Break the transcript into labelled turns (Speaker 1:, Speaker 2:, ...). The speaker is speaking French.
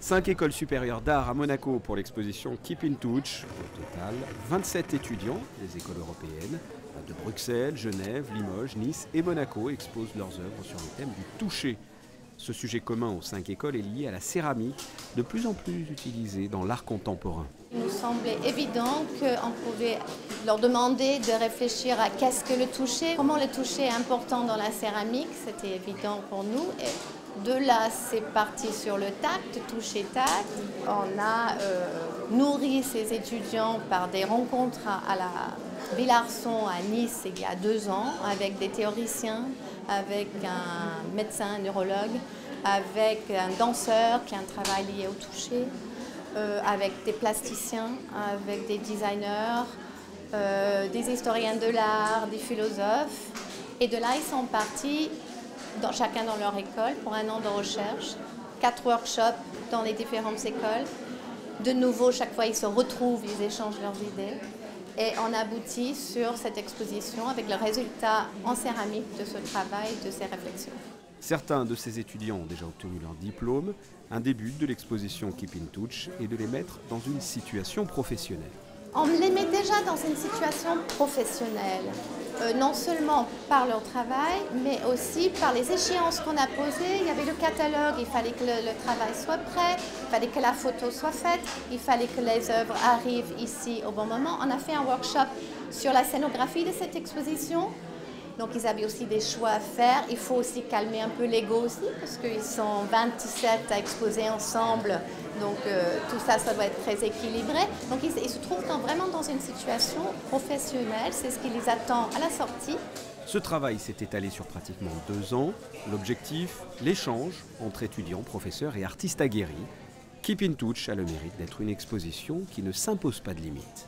Speaker 1: 5 écoles supérieures d'art à Monaco pour l'exposition Keep in Touch. Au total, 27 étudiants des écoles européennes de Bruxelles, Genève, Limoges, Nice et Monaco exposent leurs œuvres sur le thème du toucher. Ce sujet commun aux 5 écoles est lié à la céramique, de plus en plus utilisée dans l'art contemporain.
Speaker 2: Il nous semblait évident qu'on pouvait leur demander de réfléchir à qu'est-ce que le toucher, comment le toucher est important dans la céramique, c'était évident pour nous. Et de là, c'est parti sur le tact, toucher tact. On a nourri ces étudiants par des rencontres à la Villarson à Nice il y a 2 ans avec des théoriciens, avec un médecin, un neurologue, avec un danseur qui a un travail lié au toucher, avec des plasticiens, avec des designers, des historiens de l'art, des philosophes. Et de là, ils sont partis, chacun dans leur école, pour 1 an de recherche, 4 workshops dans les différentes écoles. De nouveau, chaque fois, ils se retrouvent, ils échangent leurs idées. Et on aboutit sur cette exposition avec le résultat en céramique de ce travail, de ces réflexions.
Speaker 1: Certains de ces étudiants ont déjà obtenu leur diplôme. Un des buts de l'exposition Keep in Touch est de les mettre dans une situation professionnelle.
Speaker 2: On les met déjà dans une situation professionnelle, non seulement par leur travail, mais aussi par les échéances qu'on a posées. Il y avait le catalogue, il fallait que le travail soit prêt, il fallait que la photo soit faite, il fallait que les œuvres arrivent ici au bon moment. On a fait un workshop sur la scénographie de cette exposition. Donc ils avaient aussi des choix à faire. Il faut aussi calmer un peu l'ego aussi, parce qu'ils sont 27 à exposer ensemble. Donc tout ça, ça doit être très équilibré. Donc ils se trouvent vraiment dans une situation professionnelle. C'est ce qui les attend à la sortie.
Speaker 1: Ce travail s'est étalé sur pratiquement 2 ans. L'objectif, l'échange entre étudiants, professeurs et artistes aguerris. Keep in Touch a le mérite d'être une exposition qui ne s'impose pas de limites.